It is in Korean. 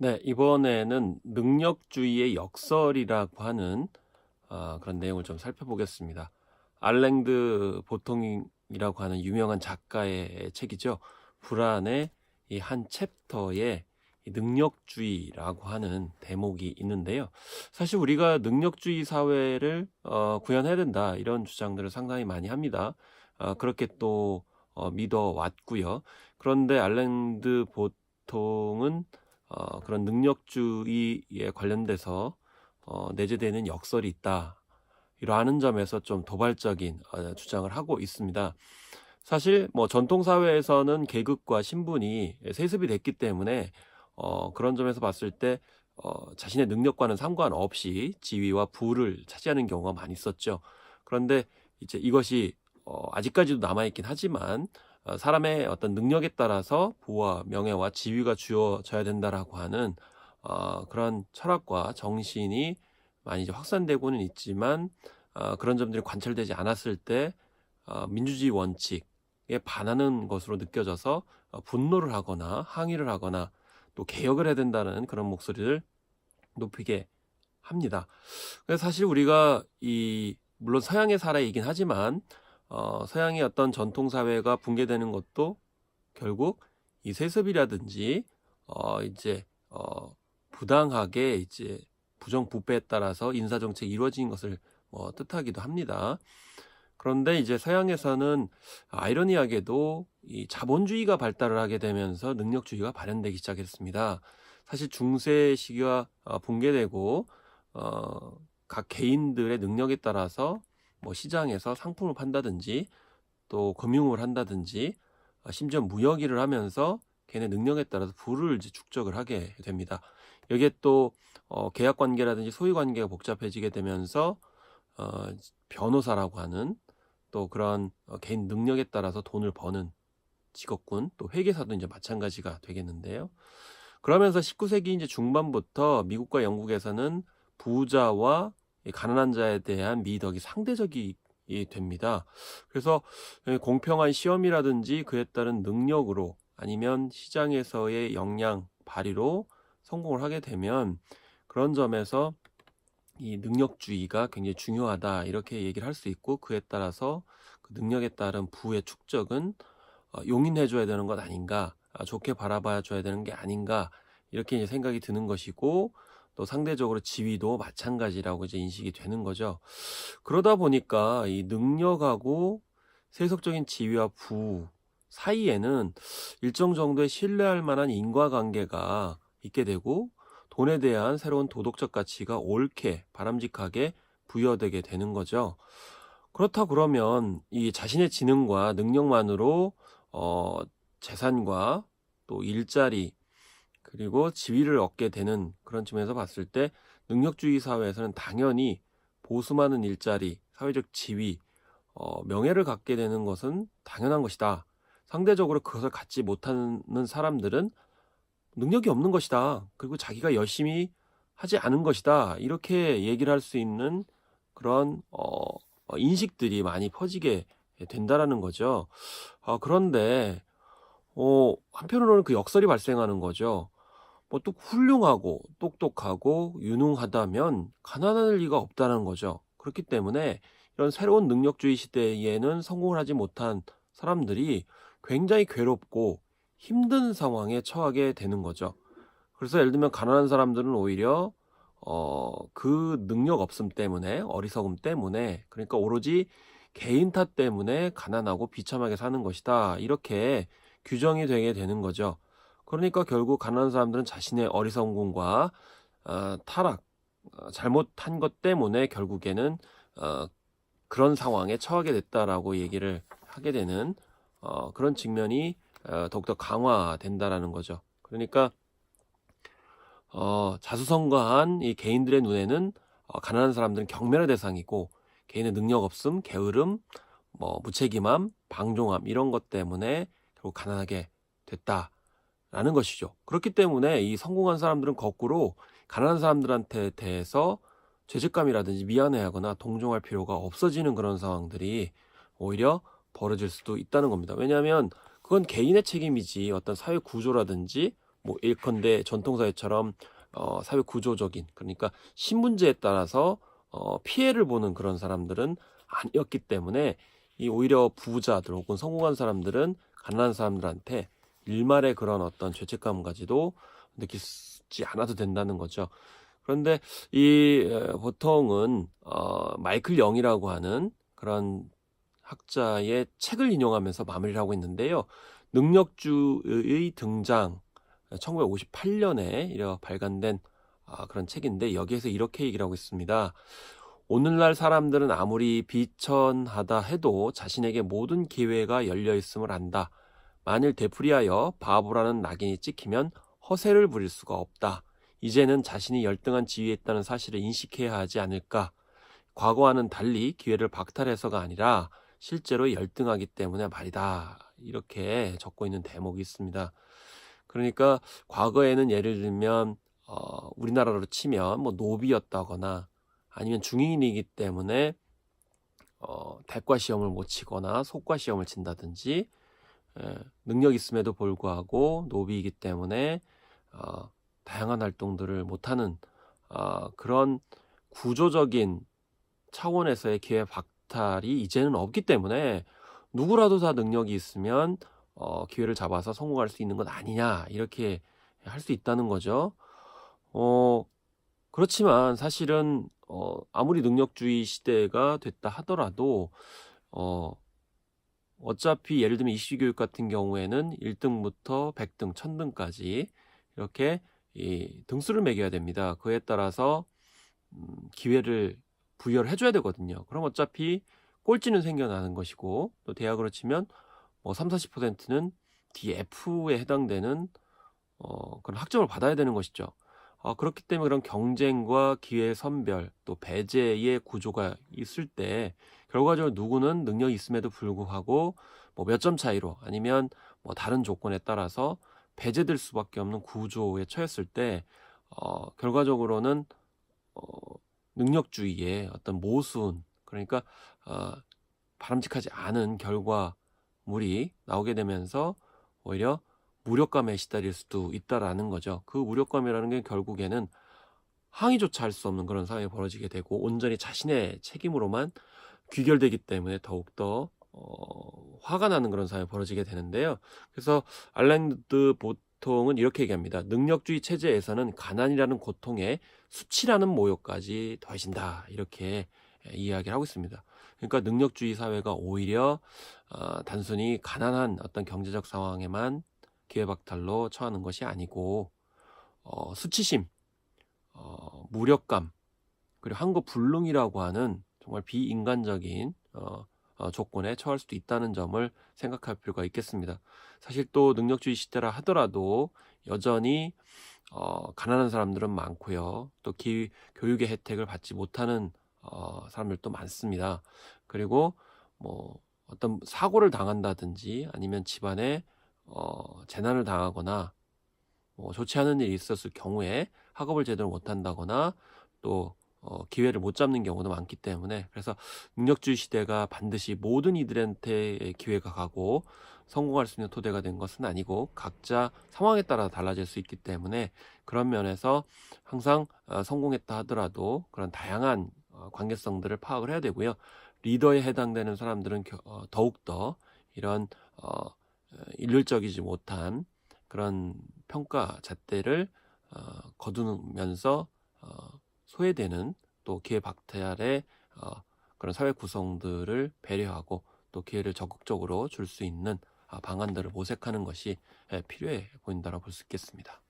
네, 이번에는 능력주의의 역설이라고 하는 그런 내용을 좀 살펴보겠습니다. 알랭드 보통이라고 하는 유명한 작가의 책이죠. 불안의 이 한 챕터에 이 능력주의라고 하는 대목이 있는데요. 사실 우리가 능력주의 사회를 구현해야 된다, 이런 주장들을 상당히 많이 합니다. 그렇게 또 믿어왔고요. 그런데 알랭드 보통은 그런 능력주의에 관련돼서 내재되는 역설이 있다, 이러한 점에서 좀 도발적인 주장을 하고 있습니다. 사실 뭐 전통 사회에서는 계급과 신분이 세습이 됐기 때문에 그런 점에서 봤을 때 자신의 능력과는 상관없이 지위와 부를 차지하는 경우가 많이 있었죠. 그런데 이제 이것이 아직까지도 남아있긴 하지만 사람의 어떤 능력에 따라서 부와 명예와 지위가 주어져야 된다라고 하는 그런 철학과 정신이 많이 이제 확산되고는 있지만, 그런 점들이 관철되지 않았을 때 민주주의 원칙에 반하는 것으로 느껴져서 분노를 하거나 항의를 하거나 또 개혁을 해야 된다는 그런 목소리를 높이게 합니다. 그래서 사실 우리가 물론 서양의 사례이긴 하지만 서양의 어떤 전통 사회가 붕괴되는 것도 결국 이 세습이라든지 이제 부당하게 이제 부정부패에 따라서 인사 정책이 이루어진 것을 뜻하기도 합니다. 그런데 이제 서양에서는 아이러니하게도 이 자본주의가 발달을 하게 되면서 능력주의가 발현되기 시작했습니다. 사실 중세 시기가 붕괴되고 각 개인들의 능력에 따라서 뭐 시장에서 상품을 판다든지 또 금융을 한다든지 심지어 무역 일을 하면서 걔네 능력에 따라서 부를 이제 축적을 하게 됩니다. 여기에 또 계약 관계라든지 소유 관계가 복잡해지게 되면서 변호사라고 하는 또 그런 개인 능력에 따라서 돈을 버는 직업군, 또 회계사도 이제 마찬가지가 되겠는데요. 그러면서 19세기 이제 중반부터 미국과 영국에서는 부자와 가난한 자에 대한 미덕이 상대적이 됩니다. 그래서 공평한 시험이라든지 그에 따른 능력으로 아니면 시장에서의 역량 발휘로 성공을 하게 되면 그런 점에서 이 능력주의가 굉장히 중요하다, 이렇게 얘기를 할 수 있고, 그에 따라서 그 능력에 따른 부의 축적은 용인해 줘야 되는 것 아닌가, 좋게 바라봐 줘야 되는 게 아닌가, 이렇게 이제 생각이 드는 것이고, 또 상대적으로 지위도 마찬가지라고 이제 인식이 되는 거죠. 그러다 보니까 이 능력하고 세속적인 지위와 부 사이에는 일정 정도의 신뢰할 만한 인과관계가 있게 되고, 돈에 대한 새로운 도덕적 가치가 옳게 바람직하게 부여되게 되는 거죠. 그렇다 그러면 이 자신의 지능과 능력만으로 재산과 또 일자리 그리고 지위를 얻게 되는 그런 측면에서 봤을 때, 능력주의 사회에서는 당연히 보수 많은 일자리, 사회적 지위, 명예를 갖게 되는 것은 당연한 것이다. 상대적으로 그것을 갖지 못하는 사람들은 능력이 없는 것이다, 그리고 자기가 열심히 하지 않은 것이다, 이렇게 얘기를 할 수 있는 그런 인식들이 많이 퍼지게 된다라는 거죠. 그런데 한편으로는 그 역설이 발생하는 거죠. 뭐 또 훌륭하고 똑똑하고 유능하다면 가난할 리가 없다는 거죠. 그렇기 때문에 이런 새로운 능력주의 시대에는 성공을 하지 못한 사람들이 굉장히 괴롭고 힘든 상황에 처하게 되는 거죠. 그래서 예를 들면 가난한 사람들은 오히려 그 능력 없음 때문에, 어리석음 때문에, 그러니까 오로지 개인 탓 때문에 가난하고 비참하게 사는 것이다, 이렇게 규정이 되게 되는 거죠. 그러니까 결국 가난한 사람들은 자신의 어리석음과 타락, 잘못한 것 때문에 결국에는 그런 상황에 처하게 됐다라고 얘기를 하게 되는 그런 측면이 더욱더 강화된다라는 거죠. 그러니까 자수성가한 이 개인들의 눈에는 가난한 사람들은 경멸의 대상이고, 개인의 능력 없음, 게으름, 뭐 무책임함, 방종함, 이런 것 때문에 결국 가난하게 됐다라는 것이죠. 그렇기 때문에 이 성공한 사람들은 거꾸로 가난한 사람들한테 대해서 죄책감이라든지 미안해하거나 동정할 필요가 없어지는 그런 상황들이 오히려 벌어질 수도 있다는 겁니다. 왜냐하면 그건 개인의 책임이지 어떤 사회 구조라든지 뭐 예컨대 전통사회처럼 사회 구조적인, 그러니까 신분제에 따라서 피해를 보는 그런 사람들은 아니었기 때문에 이 오히려 부자들 혹은 성공한 사람들은 가난한 사람들한테 일말의 그런 어떤 죄책감까지도 느끼지 않아도 된다는 거죠. 그런데 이 보통은 마이클 영이라고 하는 그런 학자의 책을 인용하면서 마무리를 하고 있는데요. 능력주의 등장, 1958년에 이렇게 발간된 그런 책인데, 여기에서 이렇게 얘기를 하고 있습니다. 오늘날 사람들은 아무리 비천하다 해도 자신에게 모든 기회가 열려 있음을 안다. 만일 되풀이하여 바보라는 낙인이 찍히면 허세를 부릴 수가 없다. 이제는 자신이 열등한 지위에 있다는 사실을 인식해야 하지 않을까. 과거와는 달리 기회를 박탈해서가 아니라 실제로 열등하기 때문에 말이다. 이렇게 적고 있는 대목이 있습니다. 그러니까 과거에는 예를 들면 우리나라로 치면 뭐 노비였다거나 아니면 중인이기 때문에 대과 시험을 못 치거나 속과 시험을 친다든지, 능력 있음에도 불구하고 노비이기 때문에 다양한 활동들을 못하는 그런 구조적인 차원에서의 기회 박탈이 이제는 없기 때문에 누구라도 다 능력이 있으면 기회를 잡아서 성공할 수 있는 것 아니냐, 이렇게 할 수 있다는 거죠. 그렇지만 사실은 아무리 능력주의 시대가 됐다 하더라도 어차피 예를 들면 이시교육 같은 경우에는 1등부터 100등, 1000등까지 이렇게 이 등수를 매겨야 됩니다. 그에 따라서 기회를 부여를 해줘야 되거든요. 그럼 어차피 꼴찌는 생겨나는 것이고, 또 대학으로 치면 뭐 30-40%는 DF에 해당되는 그런 학점을 받아야 되는 것이죠. 그렇기 때문에 그런 경쟁과 기회 선별, 또 배제의 구조가 있을 때 결과적으로 누구는 능력이 있음에도 불구하고 뭐 몇 점 차이로 아니면 뭐 다른 조건에 따라서 배제될 수밖에 없는 구조에 처했을 때 결과적으로는 능력주의의 어떤 모순, 그러니까 바람직하지 않은 결과물이 나오게 되면서 오히려 무력감에 시달릴 수도 있다라는 거죠. 그 무력감이라는 게 결국에는 항의조차 할 수 없는 그런 상황이 벌어지게 되고 온전히 자신의 책임으로만 귀결되기 때문에 더욱더 화가 나는 그런 상황이 벌어지게 되는데요. 그래서 알랭드 보통은 이렇게 얘기합니다. 능력주의 체제에서는 가난이라는 고통에 수치라는 모욕까지 더해진다. 이렇게 이야기를 하고 있습니다. 그러니까 능력주의 사회가 오히려 단순히 가난한 어떤 경제적 상황에만 기회박탈로 처하는 것이 아니고 수치심, 무력감, 그리고 항거불능이라고 하는 정말 비인간적인 조건에 처할 수도 있다는 점을 생각할 필요가 있겠습니다. 사실 또 능력주의 시대라 하더라도 여전히 가난한 사람들은 많고요. 또 교육의 혜택을 받지 못하는 사람들도 많습니다. 그리고 뭐 어떤 사고를 당한다든지 아니면 집안에 재난을 당하거나 뭐 좋지 않은 일이 있었을 경우에 학업을 제대로 못한다거나 또 기회를 못 잡는 경우도 많기 때문에, 그래서 능력주의 시대가 반드시 모든 이들한테 기회가 가고 성공할 수 있는 토대가 된 것은 아니고 각자 상황에 따라 달라질 수 있기 때문에, 그런 면에서 항상 성공했다 하더라도 그런 다양한 관계성들을 파악을 해야 되고요. 리더에 해당되는 사람들은 더욱더 이런 일률적이지 못한 그런 평가 잣대를 거두면서 소외되는, 또 기회 박탈의 그런 사회 구성들을 배려하고 또 기회를 적극적으로 줄 수 있는 방안들을 모색하는 것이 필요해 보인다고 볼 수 있겠습니다.